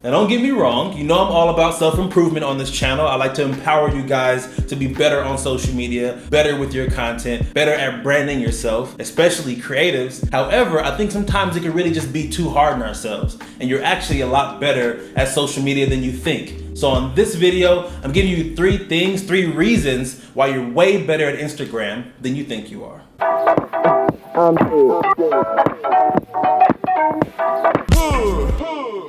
Now don't get me wrong, you know I'm all about self-improvement on this channel. I like to empower you guys to be better on social media, better with your content, better at branding yourself, especially creatives. However, I think sometimes it can really just be too hard on ourselves, and you're actually a lot better at social media than you think. So on this video, I'm giving you three reasons why you're way better at Instagram than you think you are.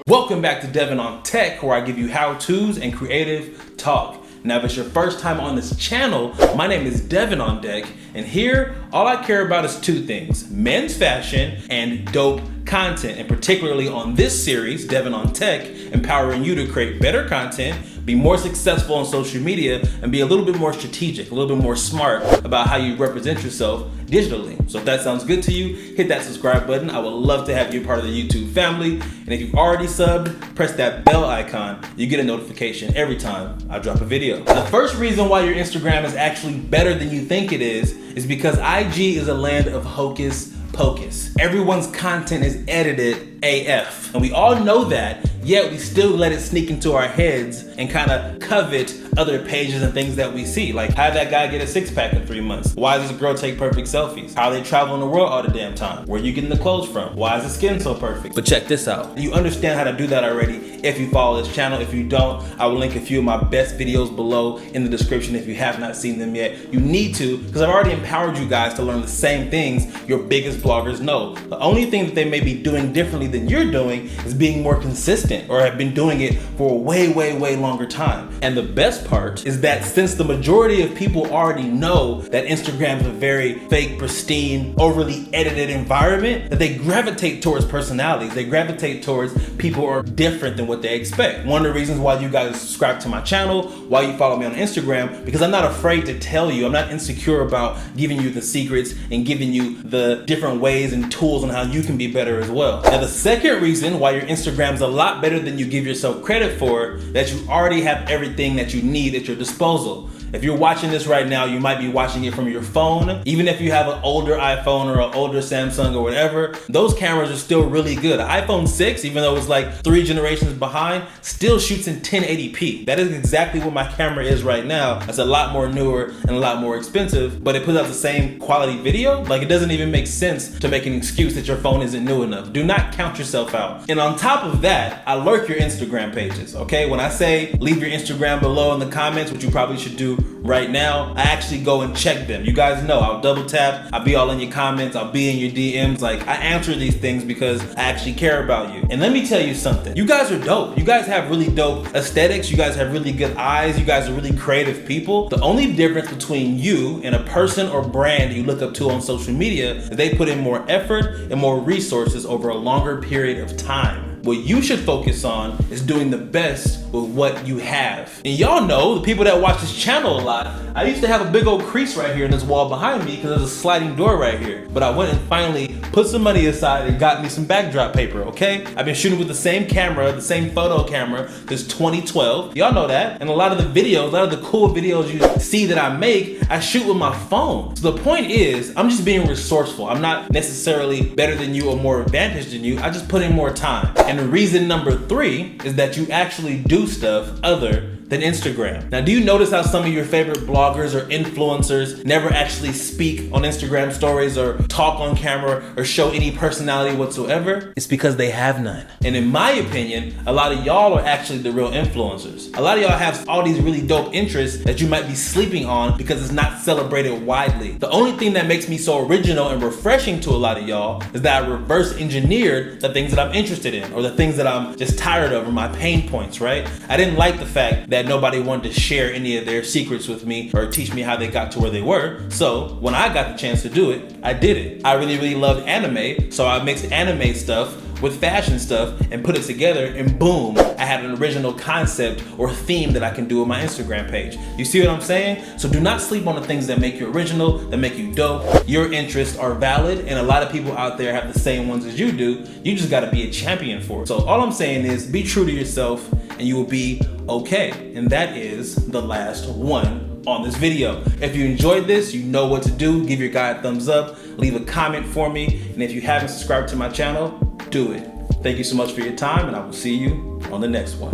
Welcome back to DevanOnTech, where I give you how-tos and creative talk. Now, if it's your first time on this channel, my name is DevanOnDeck, and here, all I care about is two things: men's fashion and dope content. And particularly on this series, DevanOnTech, empowering you to create better content, be more successful on social media, and be a little bit more strategic, a little bit more smart about how you represent yourself digitally. So if that sounds good to you, hit that subscribe button. I would love to have you part of the YouTube family. And if you've already subbed, press that bell icon. You get a notification every time I drop a video. The first reason why your Instagram is actually better than you think it is because IG is a land of hocus pocus. Everyone's content is edited AF. And we all know that, yet we still let it sneak into our heads and kind of covet other pages and things that we see. Like, how did that guy get a six-pack in 3 months? Why does this girl take perfect selfies? How are they traveling the world all the damn time? Where are you getting the clothes from? Why is the skin so perfect? But check this out. You understand how to do that already if you follow this channel. If you don't, I will link a few of my best videos below in the description if you have not seen them yet. You need to, because I've already empowered you guys to learn the same things your biggest bloggers know. The only thing that they may be doing differently than you're doing is being more consistent, or have been doing it for a way longer time. And the best part is that since the majority of people already know that Instagram is a very fake, pristine, overly edited environment, that they gravitate towards personalities. They gravitate towards people who are different than what they expect. One of the reasons why you guys subscribe to my channel, why you follow me on Instagram, because I'm not afraid to tell you. I'm not insecure about giving you the secrets and giving you the different ways and tools on how you can be better as well. Now, the second reason why your Instagram's a lot better than you give yourself credit for, that you already have everything that you need at your disposal. If you're watching this right now, you might be watching it from your phone. Even if you have an older iPhone or an older Samsung or whatever, those cameras are still really good. An iPhone 6, even though it's like 3 generations behind, still shoots in 1080p. That is exactly what my camera is right now. It's a lot more newer and a lot more expensive, but it puts out the same quality video. Like, it doesn't even make sense to make an excuse that your phone isn't new enough. Do not count yourself out. And on top of that, I lurk your Instagram pages, okay? When I say leave your Instagram below in the comments, which you probably should do right now, I actually go and check them. You guys know I'll double tap, I'll be all in your comments, I'll be in your DMs. Like, I answer these things because I actually care about you. And let me tell you something, you guys are dope. You guys have really dope aesthetics. You guys have really good eyes. You guys are really creative people. The only difference between you and a person or brand you look up to on social media is they put in more effort and more resources over a longer period of time. What you should focus on is doing the best with what you have. And y'all know, the people that watch this channel a lot, I used to have a big old crease right here in this wall behind me because there's a sliding door right here. But I went and finally put some money aside and got me some backdrop paper, okay? I've been shooting with the same camera, the same photo camera, since 2012. Y'all know that. And a lot of the videos, a lot of the cool videos you see that I make, I shoot with my phone. So the point is, I'm just being resourceful. I'm not necessarily better than you or more advantaged than you. I just put in more time. And the reason number 3 is that you actually do stuff other than Instagram. Now, do you notice how some of your favorite bloggers or influencers never actually speak on Instagram stories or talk on camera or show any personality whatsoever? It's because they have none. And in my opinion, a lot of y'all are actually the real influencers. A lot of y'all have all these really dope interests that you might be sleeping on because it's not celebrated widely. The only thing that makes me so original and refreshing to a lot of y'all is that I reverse engineered the things that I'm interested in, or the things that I'm just tired of, or my pain points, right? I didn't like the fact that nobody wanted to share any of their secrets with me or teach me how they got to where they were. So when I got the chance to do it, I did it. I really loved anime, so I mixed anime stuff with fashion stuff and put it together, and boom, I had an original concept or theme that I can do with my Instagram page. You see what I'm saying? So do not sleep on the things that make you original, that make you dope. Your interests are valid, and a lot of people out there have the same ones as you do. You just gotta be a champion for it. So all I'm saying is be true to yourself and you will be okay. And that is the last one on this video. If you enjoyed this, you know what to do. Give your guy a thumbs up, leave a comment for me, and if you haven't subscribed to my channel, do it. Thank you so much for your time, and I will see you on the next one.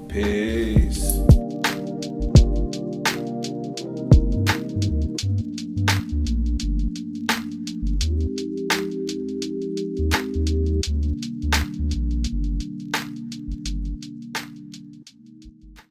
Peace.